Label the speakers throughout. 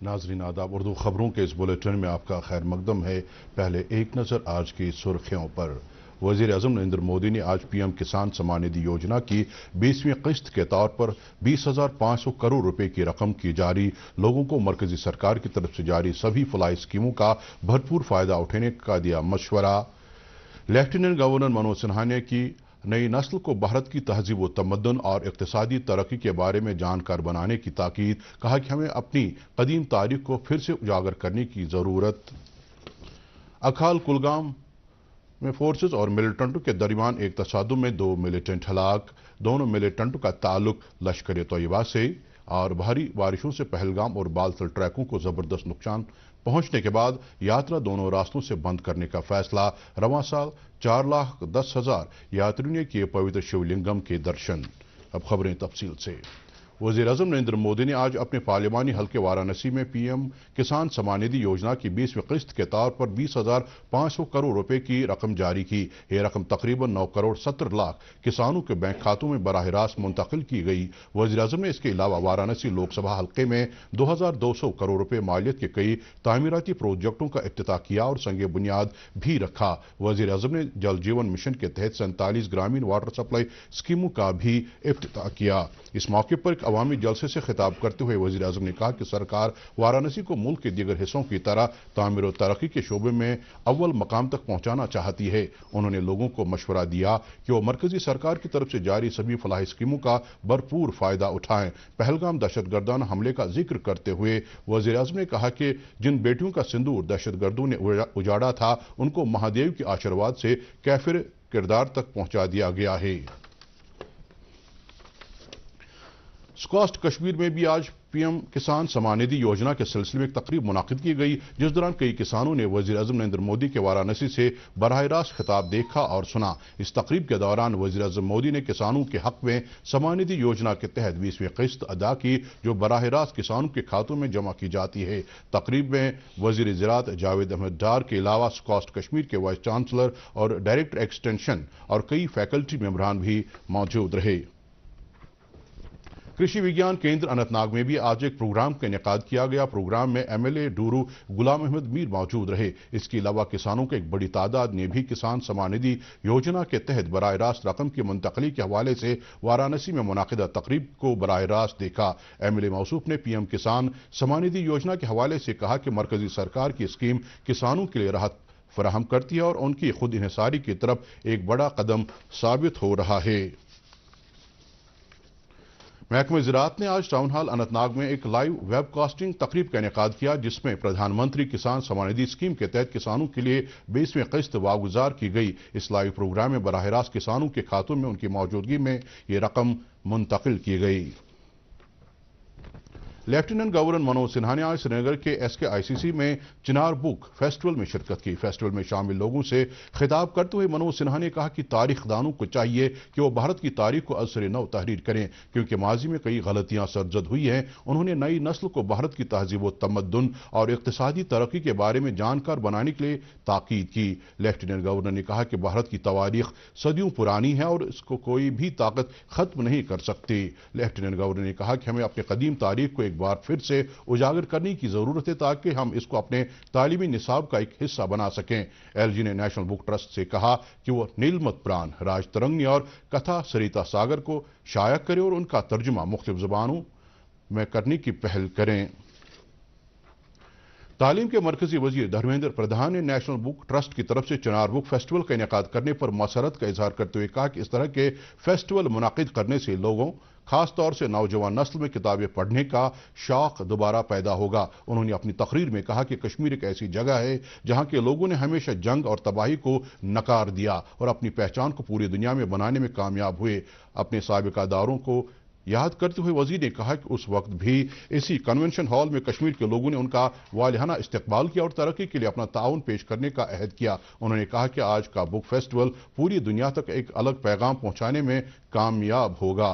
Speaker 1: नाजरीन आदाब, उर्दू खबरों के इस बुलेटिन में आपका खैर मकदम है। पहले एक नज़र आज की सुर्खियों पर। वज़ीर आज़म नरेंद्र मोदी ने आज पीएम किसान सम्मान निधि योजना की 20वीं किस्त के तौर पर 20,500 करोड़ रुपए की रकम की जारी। लोगों को मरकजी सरकार की तरफ से जारी सभी फलाही स्कीमों का भरपूर फायदा उठाने का दिया मशवरा। लेफ्टिनेंट गवर्नर मनोज सिन्हा ने की नई नस्ल को भारत की तहजीब व तमद्दुन और इक्तिसादी तरक्की के बारे में जानकार बनाने की ताकीद। कहा कि हमें अपनी कदीम तारीख को फिर से उजागर करने की ज़रूरत। अखाल कुलगाम में फोर्सेस और मिलिटेंटों के दरमियान एक तसादुम में 2 मिलिटेंट हलाक। दोनों मिलिटेंटों का ताल्लुक लश्कर तैयबा से और भारी बारिशों से पहलगाम और बालतल ट्रैकों को जबरदस्त नुकसान पहुंचने के बाद यात्रा दोनों रास्तों से बंद करने का फैसला। रवां साल 4,10,000 यात्रियों ने किए पवित्र शिवलिंगम के दर्शन। अब खबरें तफसील से। वज़ीर आज़म नरेंद्र मोदी ने आज अपने पार्लिमानी हल्के वाराणसी में पीएम किसान सम्मान निधि योजना की 20वीं किस्त के तौर पर 20,500 करोड़ रुपए की रकम जारी की। यह रकम तकरीबन 9 करोड़ 70 लाख किसानों के बैंक खातों में बराह रास्त मुंतकिल की गई। वज़ीर आज़म ने इसके अलावा वाराणसी लोकसभा हल्के में 2,200 करोड़ रुपए मालियत के कई तामीराती प्रोजेक्टों का इफ्तिताह किया और संग बुनियाद भी रखा। वज़ीर आज़म ने जल जीवन मिशन के तहत 47 ग्रामीण वाटर सप्लाई स्कीमों का भी इफ्तिताह किया। इस मौके पर अवामी जलसे से खिताब करते हुए वज़ीर आज़म ने कहा कि सरकार वाराणसी को मुल्क के दीगर हिस्सों की तरह तामीर और तरक्की के शोबे में अव्वल मकाम तक पहुंचाना चाहती है। उन्होंने लोगों को मशवरा दिया कि वो मरकजी सरकार की तरफ से जारी सभी फलाही स्कीमों का भरपूर फायदा उठाएं। पहलगाम दहशतगर्दाना हमले का जिक्र करते हुए वज़ीर आज़म ने कहा कि जिन बेटियों का सिंदूर दहशतगर्दों ने उजाड़ा था उनको महादेव के आशीर्वाद से कैफिर किरदार तक पहुंचा दिया गया है। स्कॉस्ट कश्मीर में भी आज पीएम किसान सम्मान निधि योजना के सिलसिले में एक तकरीब मुनाकिद की गई, जिस दौरान कई किसानों ने वज़ीर आज़म नरेंद्र मोदी के वाराणसी से बराह रास्त खिताब देखा और सुना। इस तकरीब के दौरान वज़ीर आज़म मोदी ने किसानों के हक में सम्मान निधि योजना के तहत 20वीं किस्त अदा की, जो बराह रास्त किसानों के खातों में जमा की जाती है। तकरीब में वज़ीर ज़राअत जावेद अहमद डार के अलावा स्कॉस्ट कश्मीर के वाइस चांसलर और डायरेक्टर एक्सटेंशन और कई फैकल्टी मेंबरान भी मौजूद रहे। कृषि विज्ञान केंद्र अनंतनाग में भी आज एक प्रोग्राम का इनेकाद किया गया। प्रोग्राम में एमएलए डूरू गुलाम अहमद मीर मौजूद रहे। इसके अलावा किसानों की एक बड़ी तादाद ने भी किसान सम्मान निधि योजना के तहत बराह रास्त रकम की मुंतकली के हवाले से वाराणसी में मुनाकिदा तकरीब को बराह रास्त देखा। एमएलए मौसूफ ने पीएम किसान सम्मान निधि योजना के हवाले से कहा कि मरकजी सरकार की स्कीम किसानों के लिए राहत फराहम करती है और उनकी खुद इन्हिसारी की तरफ एक बड़ा कदम साबित हो रहा है। महकमा ज़राअत ने आज टाउन हॉल अनंतनाग में एक लाइव वेबकास्टिंग तकरीब का इनेकाद किया, जिसमें प्रधानमंत्री किसान सम्मान निधि स्कीम के तहत किसानों के लिए 20वीं किस्त वागुजार की गई। इस लाइव प्रोग्राम में बराह रास्त किसानों के खातों में उनकी मौजूदगी में ये रकम मुंतकिल की गई। लेफ्टिनेंट गवर्नर मनोज सिन्हा ने आज श्रीनगर के SKICC में चिनार बुक फेस्टिवल में शिरकत की। फेस्टिवल में शामिल लोगों से खिताब करते हुए मनोज सिन्हा ने कहा कि तारीख दानों को चाहिए कि वो भारत की तारीख को असर नौ तहरीर करें, क्योंकि माजी में कई गलतियां सरजद हुई हैं। उन्होंने नई नस्ल को भारत की तहजीब व तमद्दुन और इक्तिसादी तरक्की के बारे में जानकार बनाने के लिए ताकीद की। लेफ्टिनेंट गवर्नर ने कहा कि भारत की तवारीख सदियों पुरानी है और इसको कोई भी ताकत खत्म नहीं कर सकती। लेफ्टिनेंट गवर्नर ने कहा कि हमें अपनी कदीम तारीख को एक बार फिर से उजागर करने की जरूरत है, ताकि हम इसको अपने तालीमी निसाब का एक हिस्सा बना सकें। LG ने नेशनल बुक ट्रस्ट से कहा कि वो नीलमत प्राण, राजतरंगी और कथा सरिता सागर को शाया करे और उनका तर्जुमा मुख्तलिफ ज़बानों में करने की पहल करें। तालीम के मरकजी वजीर धर्मेंद्र प्रधान ने नेशनल बुक ट्रस्ट की तरफ से चिनार बुक फेस्टिवल का इनेकाद करने पर मसरत का इजहार करते हुए कहा कि इस तरह के फेस्टिवल मुनाकिद करने से लोगों, खास तौर से नौजवान नस्ल में किताबें पढ़ने का शौक दोबारा पैदा होगा। उन्होंने अपनी तकरीर में कहा कि कश्मीर एक ऐसी जगह है जहां के लोगों ने हमेशा जंग और तबाही को नकार दिया और अपनी पहचान को पूरी दुनिया में बनाने में कामयाब हुए। अपने साबिका दारों को याद करते हुए वजीर ने कहा कि उस वक्त भी इसी कन्वेंशन हॉल में कश्मीर के लोगों ने उनका वालिहाना इस्तकबाल किया और तरक्की के लिए अपना ताउन पेश करने का अहद किया। उन्होंने कहा कि आज का बुक फेस्टिवल पूरी दुनिया तक एक अलग पैगाम पहुंचाने में कामयाब होगा।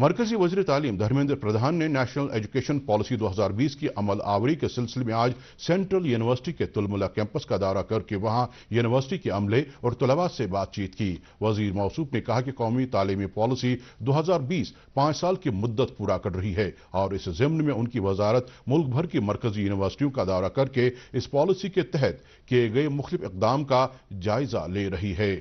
Speaker 1: مرکزی وزیر تعلیم دھرمیندر پردھان نے نیشنل ایجوکیشن پالیسی 2020 کی عمل آوری کے سلسلے میں آج سینٹرل یونیورسٹی کے تلملا کیمپس کا دورہ کر کے وہاں یونیورسٹی کے عملے اور طلباء سے بات چیت کی۔ وزیر موصوف نے کہا کہ قومی تعلیمی پالیسی 2020 5 سال کی مدت پورا کر رہی ہے اور اس ضمن میں ان کی وزارت ملک بھر کی مرکزی یونیورسٹیوں کا دورہ کر کے اس پالیسی کے تحت کیے گئے مختلف اقدام کا جائزہ لے رہی ہے۔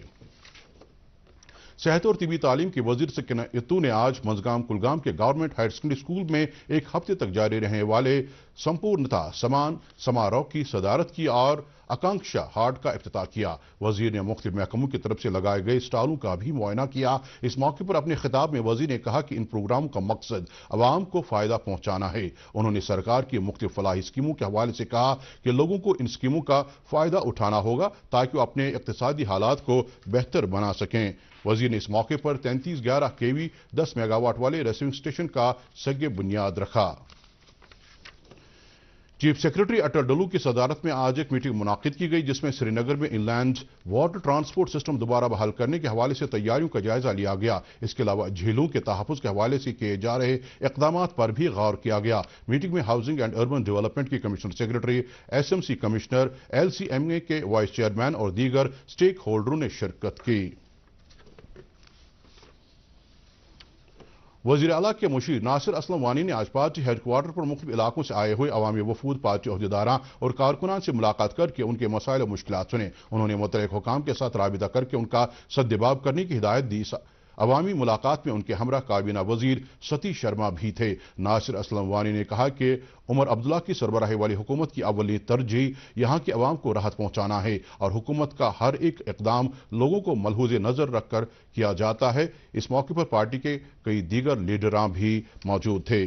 Speaker 1: صحت اور طبی تعلیم کے وزیر سکینہ اتو نے آج منزگام کلگام کے گورنمنٹ ہائر سیکنڈری اسکول میں ایک ہفتے تک جاری رہنے والے سمپورنتا سمان سماروہ کی صدارت کی اور آکانکشا ہاٹ کا افتتاح کیا۔ وزیر نے مختلف محکموں کی طرف سے لگائے گئے اسٹالوں کا بھی معائنہ کیا۔ اس موقع پر اپنے خطاب میں وزیر نے کہا کہ ان پروگراموں کا مقصد عوام کو فائدہ پہنچانا ہے۔ انہوں نے سرکار کی مختلف فلاحی اسکیموں کے حوالے سے کہا کہ لوگوں کو ان اسکیموں کا فائدہ اٹھانا ہوگا تاکہ وہ اپنے اقتصادی حالات کو بہتر بنا سکیں۔ وزیر نے اس موقع پر 3311 kV 10 میگا واٹ والے ریسیونگ اسٹیشن کا سنگ بنیاد رکھا۔ چیف سیکرٹری اٹل ڈلو کی صدارت میں آج ایک میٹنگ منعقد کی گئی جس میں سری نگر میں ان لینڈ واٹر ٹرانسپورٹ سسٹم دوبارہ بحال کرنے کے حوالے سے تیاریوں کا جائزہ لیا گیا۔ اس کے علاوہ جھیلوں کے تحفظ کے حوالے سے کیے جا رہے اقدامات پر بھی غور کیا گیا۔ میٹنگ میں ہاؤسنگ اینڈ اربن ڈیولپمنٹ کے commissioner secretary SMC commissioner LCMA کے وائس چیئرمین اور دیگر سٹیک ہولڈروں نے شرکت کی۔ وزیر اعلیٰ کے مشیر ناصر اسلم وانی نے آج پارٹی ہیڈ کوارٹر پر مختلف علاقوں سے آئے ہوئے عوامی وفود پارٹی عہدیداران اور کارکنان سے ملاقات کر کے ان کے مسائل و مشکلات سنے۔ انہوں نے متعلق حکام کے ساتھ رابطہ کر کے ان کا سدجواب کرنے کی ہدایت دی۔ عوامی ملاقات میں ان کے ہمراہ کابینہ وزیر ستی شرما بھی تھے۔ ناصر اسلم وانی نے کہا کہ عمر عبداللہ کی سربراہی والی حکومت کی اولین ترجیح یہاں کے عوام کو راحت پہنچانا ہے اور حکومت کا ہر ایک اقدام لوگوں کو ملحوظ نظر رکھ کر کیا جاتا ہے۔ اس موقع پر پارٹی کے کئی دیگر لیڈران بھی موجود تھے۔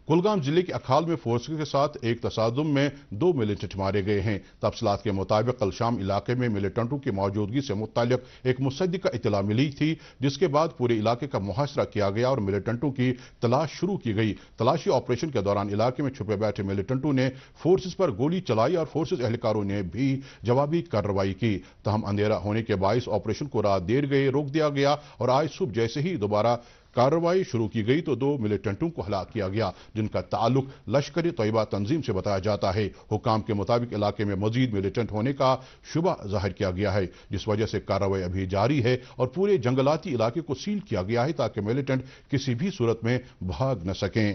Speaker 1: کلگام ضلع کے اکھال میں فورسز کے ساتھ ایک تصادم میں 2 ملیٹنٹ مارے گئے ہیں۔ تفصیلات کے مطابق کل شام علاقے میں ملیٹنٹوں کی موجودگی سے متعلق ایک مصدقہ اطلاع ملی تھی جس کے بعد پورے علاقے کا محاصرہ کیا گیا اور ملیٹنٹوں کی تلاش شروع کی گئی۔ تلاشی آپریشن کے دوران علاقے میں چھپے بیٹھے ملیٹنٹوں نے فورسز پر گولی چلائی اور فورسز اہلکاروں نے بھی جوابی کارروائی کی۔ تاہم اندھیرا ہونے کے باعث آپریشن کو رات دیر گئے روک دیا گیا اور آج صبح جیسے ہی دوبارہ کارروائی شروع کی گئی تو 2 ملیٹنٹوں کو ہلاک کیا گیا جن کا تعلق لشکر طیبہ تنظیم سے بتایا جاتا ہے۔ حکام کے مطابق علاقے میں مزید ملیٹنٹ ہونے کا شبہ ظاہر کیا گیا ہے جس وجہ سے کارروائی ابھی جاری ہے اور پورے جنگلاتی علاقے کو سیل کیا گیا ہے تاکہ ملیٹنٹ کسی بھی صورت میں بھاگ نہ سکیں۔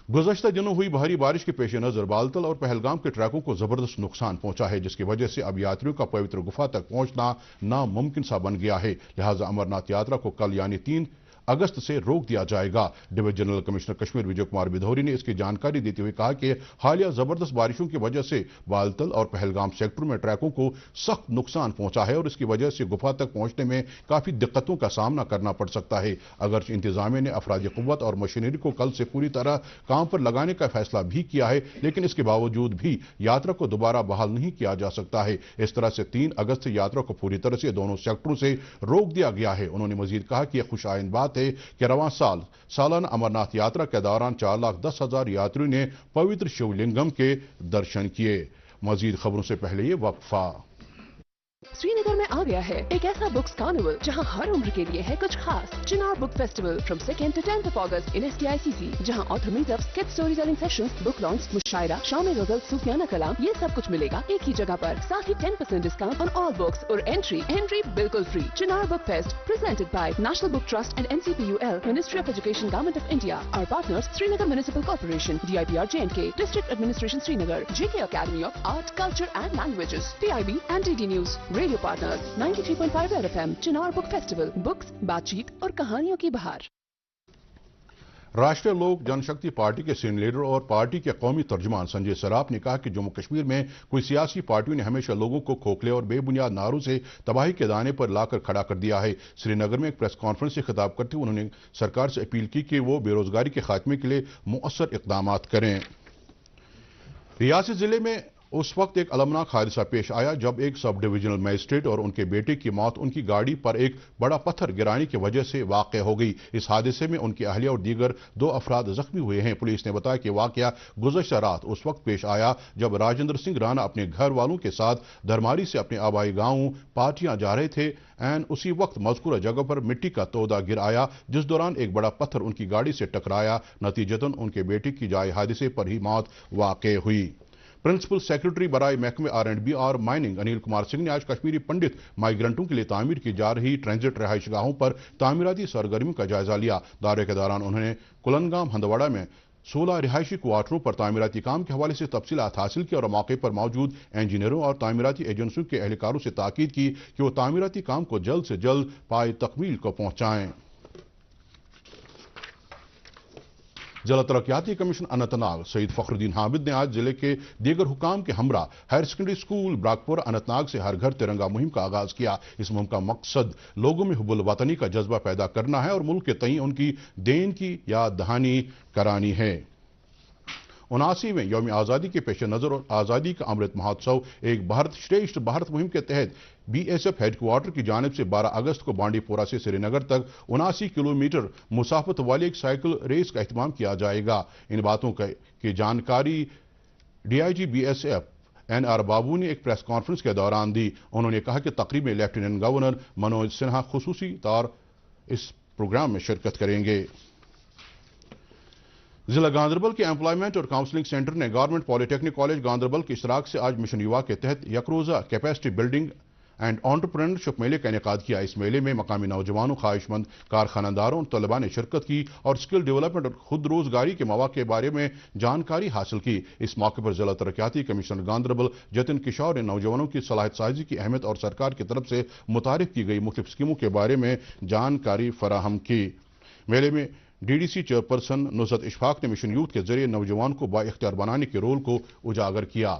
Speaker 1: گزشتہ دنوں ہوئی بھاری بارش کے پیش نظر بالتل اور پہلگام کے ٹریکوں کو زبردست نقصان پہنچا ہے جس کی وجہ سے اب یاتریوں کا پوتر گفا تک پہنچنا ناممکن سا بن گیا ہے۔ لہٰذا امرناتھ یاترا کو کل یعنی 3 اگست سے روک دیا جائے گا۔ ڈویژن جنرل کمشنر کشمیر وجے کمار بدھوری نے اس کی جانکاری دیتے ہوئے کہا کہ حالیہ زبردست بارشوں کی وجہ سے بالتل اور پہلگام سیکٹروں میں ٹریکوں کو سخت نقصان پہنچا ہے اور اس کی وجہ سے گفا تک پہنچنے میں کافی دقتوں کا سامنا کرنا پڑ سکتا ہے۔ اگرچہ انتظامیہ نے افرادی قوت اور مشینری کو کل سے پوری طرح کام پر لگانے کا فیصلہ بھی کیا ہے لیکن اس کے باوجود بھی یاترا کو دوبارہ بحال نہیں کیا جا سکتا ہے۔ اس طرح سے 3 اگست سے یاترا کو پوری طرح سے دونوں سیکٹروں سے روک دیا گیا ہے۔ انہوں نے مزید کہا کہ یہ خوش آئند بات ہے کہ رواں سال سالانہ امرناتھ یاترا کے دوران 4,10,000 یاتریوں نے پوتر شیو لنگم کے درشن کیے۔ مزید خبروں سے پہلے یہ وقفہ۔
Speaker 2: سری نگر میں آ گیا ہے ایک ایسا بکس کارنیول جہاں ہر عمر کے لیے ہے کچھ خاص۔ Chinar book festival from 2 to 10 August in STICC جہاں author meet ups, kid story telling sessions, book launch, mushaira, شام غزل، صوفیانہ کلام، یہ سب کچھ ملے گا ایک ہی جگہ پر۔ ساتھ ہی 10% ڈسکاؤنٹ آن آل بکس اور انٹری بالکل free. Chinar book fest presented by National Book Trust and NCPUL, Ministry of Education, Government of India. Our partners Srinagar Municipal Corporation, DIPR J&K, District Administration Srinagar, JK Academy of Art, Culture and Languages, PIB and DD News. Radio partners 93.5 Red FM, Chinar Book Festival, books, بات چیت اور کہانیوں کی بہار۔
Speaker 1: راشٹریہ لوک جن Shakti party کے senior leader اور party کے قومی ترجمان سنجے سراف نے کہا کہ جموں کشمیر میں کوئی سیاسی پارٹیوں نے ہمیشہ لوگوں کو کھوکھلے اور بے بنیاد نعروں سے تباہی کے دانے پر لا کر کھڑا کر دیا ہے۔ سری نگر میں ایک پریس کانفرنس سے خطاب کرتے ہوئے انہوں نے سرکار سے اپیل کی کہ وہ بے روزگاری کے خاتمے کے لیے مؤثر اقدامات کریں۔ ریاست ضلع میں उस वक्त एक अलमनाक हादसा पेश आया जब एक सब डिविजनल मजिस्ट्रेट और उनके बेटे की मौत उनकी गाड़ी पर एक बड़ा पत्थर गिराने की वजह से वाक़या हो गई। इस हादसे में उनकी अहलिया और दीगर 2 अफराद जख्मी हुए हैं। पुलिस ने बताया कि वाक़या गुज़श्ता रात उस वक्त पेश आया जब राजेंद्र सिंह राणा अपने घर वालों के साथ धरमारी से अपने आबाई गांव पार्टियां जा रहे थे। एन उसी वक्त मज़कूरा जगह पर मिट्टी का तोदा गिर आया जिस दौरान एक बड़ा पत्थर उनकी गाड़ी से टकराया। नतीजतन उनके बेटे की जाए हादसे पर ही मौत वाक़ हुई। प्रिंसिपल सेक्रेटरी बराए महकमे R&B और माइनिंग अनिल कुमार सिंह ने आज कश्मीरी पंडित माइग्रेंटों के लिए तामीर की जा रही ट्रांजिट रहायश गाहों पर तामीराती सरगर्मियों का जायजा लिया। दौरे के दौरान उन्होंने कुलनगाम हंदवाड़ा में 16 रिहायशी क्वार्टरों पर तामीराती काम के हवाले से तफसीलात हासिल की और मौके पर मौजूद इंजीनियरों और तामीराती एजेंसियों के एहलकारों से ताकीद की कि वो तामीराती काम को जल्द से जल्द पाए तकमील को पहुंचाएं। जिला तरक्याती कमीशन अनंतनाग सईद फखरुद्दीन हामिद ने आज जिले के दीगर हुकाम के हमरा हायर सेकेंडरी स्कूल ब्राकपुर अनंतनाग से हर घर तिरंगा मुहिम का आगाज किया। इस मुहिम का मकसद लोगों में हुब्बुल वतनी का जज्बा पैदा करना है और मुल्क के तई उनकी देन की याद दहानी करानी है। 79वें यौम आज़ादी के पेश नज़र और आज़ादी का अमृत महोत्सव एक भारत श्रेष्ठ भारत मुहिम के तहत BSF हेडक्वार्टर की जानिब से 12 अगस्त को बांडीपोरा से श्रीनगर तक 79 किलोमीटर मुसाफत वाली एक साइकिल रेस का एहतमाम किया जाएगा। इन बातों की जानकारी DIG BSF NR बाबू ने एक प्रेस कॉन्फ्रेंस के दौरान दी। उन्होंने कहा कि तकरीब में लेफ्टिनेंट गवर्नर मनोज सिन्हा खुसूसी तौर इस प्रोग्राम में शिरकत करेंगे। जिला गांधरबल के एम्प्लॉयमेंट और काउंसलिंग सेंटर ने गवर्नमेंट पॉलिटेक्निक कॉलेज गांधरबल के इश्तराक से आज मिशन युवा के तहत यकरोजा कैपेसिटी बिल्डिंग एंड एंटरप्रेन्योरशिप मेले का इनेकाद किया। इस मेले में मकामी नौजवानों, ख्वाहिशमंद कारखानदारों और तलबा ने शिरकत की और स्किल डेवलपमेंट और खुद रोजगारी के मौक़े के बारे में जानकारी हासिल की। इस मौके पर जिला तरक्याती कमिश्नर गांधरबल जतिन किशोर ने नौजवानों की सलाहियत साजी की अहमियत और सरकार की तरफ से मुतारिफ की गई मुख्तलिफ स्कीमों के बारे में जानकारी फराहम की। मेले में DDC चेयरपर्सन नुसरत इशफाक ने मिशन यूथ के जरिए नौजवान को बाइख्तियार बनाने के रोल को उजागर किया।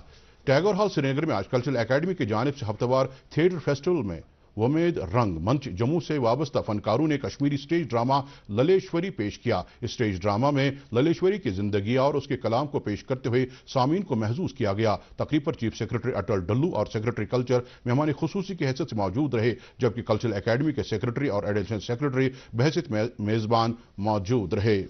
Speaker 1: टैगोर हॉल श्रीनगर में आज कल्चरल एकेडमी की जानिब से हफ्तेवार थिएटर फेस्टिवल में वमेद रंग मंच जम्मू से वाबस्ता फनकारों ने कश्मीरी स्टेज ड्रामा ललेश्वरी पेश किया। इस स्टेज ड्रामा में ललेश्वरी की जिंदगी और उसके कलाम को पेश करते हुए सामीन को महसूस किया गया। तकरीब पर चीफ सेक्रेटरी अटल डल्लू और सेक्रेटरी कल्चर मेहमान खुसूसी की हैसियत से मौजूद रहे, जबकि कल्चरल एकेडमी के सेक्रेटरी और एडिशनल सेक्रेटरी बहैसियत मेजबान मौजूद रहे।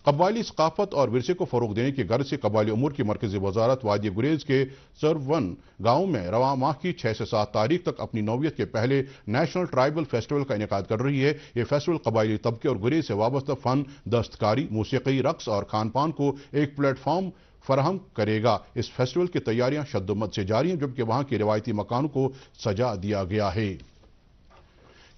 Speaker 1: कबायली सकाफत और विरसे को फरोग देने की गर्ज से कबायली उमूर की मरकजी वजारत वादी गुरेज के सरवन गांव में रवा माह की 6 से 7 तारीख तक अपनी नौवियत के पहले नेशनल ट्राइबल फेस्टिवल का इनेकाद कर रही है। यह फेस्टिवल कबायली तबके और गुरेज से वाबस्ता फन, दस्तकारी, मूसीकी, रक्स और खान पान को एक प्लेटफॉर्म फराहम करेगा। इस फेस्टिवल की तैयारियां शद्दोमत से जारी हैं, जबकि वहां के रिवायती मकानों को सजा दिया गया है।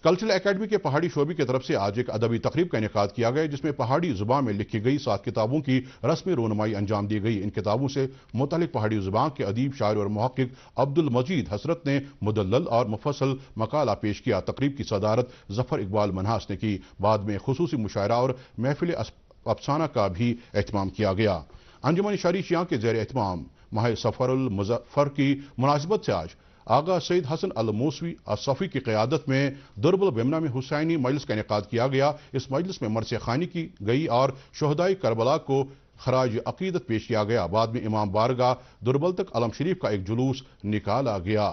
Speaker 1: कल्चरल एकेडमी के पहाड़ी शोबे की तरफ से आज एक अदबी तकरीब का इनेकाद किया गया, जिसमें पहाड़ी जुबान में लिखी गई 7 किताबों की रस्मी रोनुमाई अंजाम दी गई। इन किताबों से मुतल्लिक पहाड़ी जुबान के अदीब, शायर और मुहक्किक अब्दुल मजीद हसरत ने मुदल्लल और मुफस्सल मकाला पेश किया। तकरीब की सदारत जफर इकबाल मनहास ने की। बाद में खुसूसी मुशायरा और महफिल अफसाना का भी एहतमाम किया गया। अंजुमन शरी शिया के ज़ेर एहतमाम माह सफरुल मुज़फ़्फ़र की मुनासिबत से आज आगा सईद हसन अल मौसवी असफ़ी की क़यादत में दुर्बल बेमना में हुसैनी मजलिस का इनेकाद किया गया। इस मजलिस में मरसे खानी की गई और शहदाई करबला को खराज अकीदत पेश किया गया। बाद में इमाम बारगाह दुर्बल तक अलम शरीफ का एक जुलूस निकाला गया।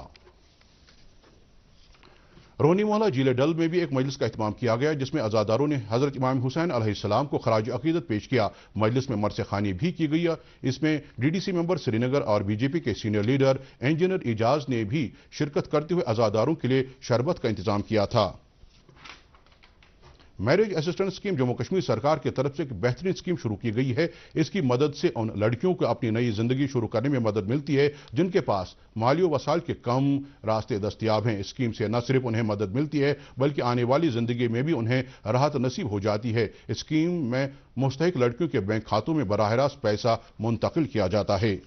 Speaker 1: रोनी मोहल्ला जिले डल में भी एक मजलिस का एहतमाम किया गया, जिसमें अज़ादारों ने हज़रत इमाम हुसैन अलैहिस्सलाम को खराज अकीदत पेश किया। मजलिस में मरसे खानी भी की गई। इसमें DDC मेंबर श्रीनगर और BJP के सीनियर लीडर इंजीनियर इजाज ने भी शिरकत करते हुए अज़ादारों के लिए शरबत का इंतजाम किया था। Marriage assistance scheme Jammu Kashmir सरकार की तरफ से एक बेहतरीन स्कीम शुरू की गई है। इसकी मदद से उन लड़कियों को अपनी नई जिंदगी शुरू करने में मदद मिलती है जिनके पास माली वसाइल के कम रास्ते दस्तियाब हैं। इस स्कीम से न सिर्फ उन्हें मदद मिलती है बल्कि आने वाली जिंदगी में भी उन्हें राहत नसीब हो जाती है। इस स्कीम में मुस्तहिक लड़कियों के बैंक खातों में बराह रास्त पैसा मुंतकिल किया जाता है।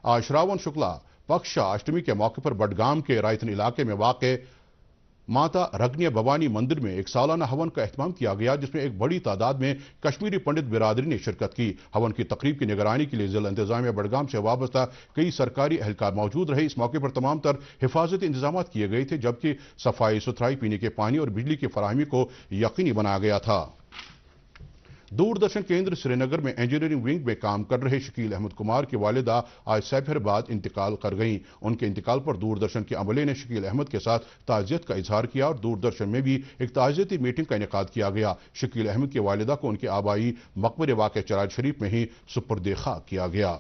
Speaker 1: आज श्रावण शुक्ला पक्षा अष्टमी के मौके पर बडगाम के रायथन इलाके में वाक़ माता रगनिया भवानी मंदिर में एक सालाना हवन का एहतमाम किया गया, जिसमें एक बड़ी तादाद में कश्मीरी पंडित बिरादरी ने शिरकत की। हवन की तकरीब की निगरानी के लिए जिला इंतजामिया बडगाम से वाबस्ता कई सरकारी एहलकार मौजूद रहे। इस मौके पर तमाम तर हिफाजती इंतजाम किए गए थे, जबकि सफाई सुथराई, पीने के पानी और बिजली की फराहमी को यकीनी बनाया गया था। दूरदर्शन केंद्र श्रीनगर में इंजीनियरिंग विंग में काम कर रहे शकील अहमद कुमार की वालिदा आज सफर बाद इंतकाल कर गईं। उनके इंतकाल पर दूरदर्शन के अमले ने शकील अहमद के साथ ताज़ियत का इजहार किया और दूरदर्शन में भी एक ताज़ियती मीटिंग का इनेकाद किया गया। शकील अहमद की वालिदा को उनके आबाई मकबरे वाक़ चराज शरीफ में ही सुपुर्द खाक किया गया।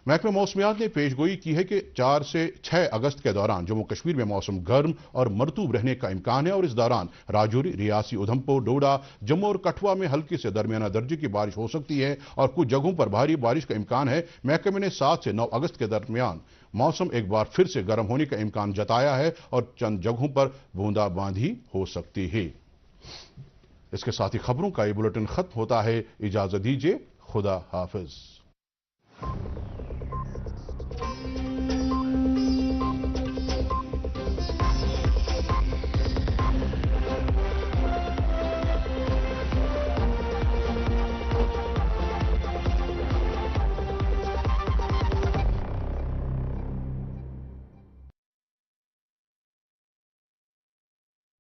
Speaker 1: महकमा मौसमियात ने पेशगोई की है कि 4 से 6 अगस्त के दौरान जम्मू कश्मीर में मौसम गर्म और मरतूब रहने का इम्कान है और इस दौरान राजौरी, रियासी, उधमपुर, डोडा, जम्मू और कठुआ में हल्की से दरमियाना दर्जे की बारिश हो सकती है और कुछ जगहों पर भारी बारिश का इम्कान है। महकमे ने 7 से 9 अगस्त के दरमियान मौसम एक बार फिर से गर्म होने का इम्कान जताया है और चंद जगहों पर बूंदाबांदी हो सकती है। इसके साथ ही खबरों का ये बुलेटिन खत्म होता है। इजाजत दीजिए। खुदा हाफिज।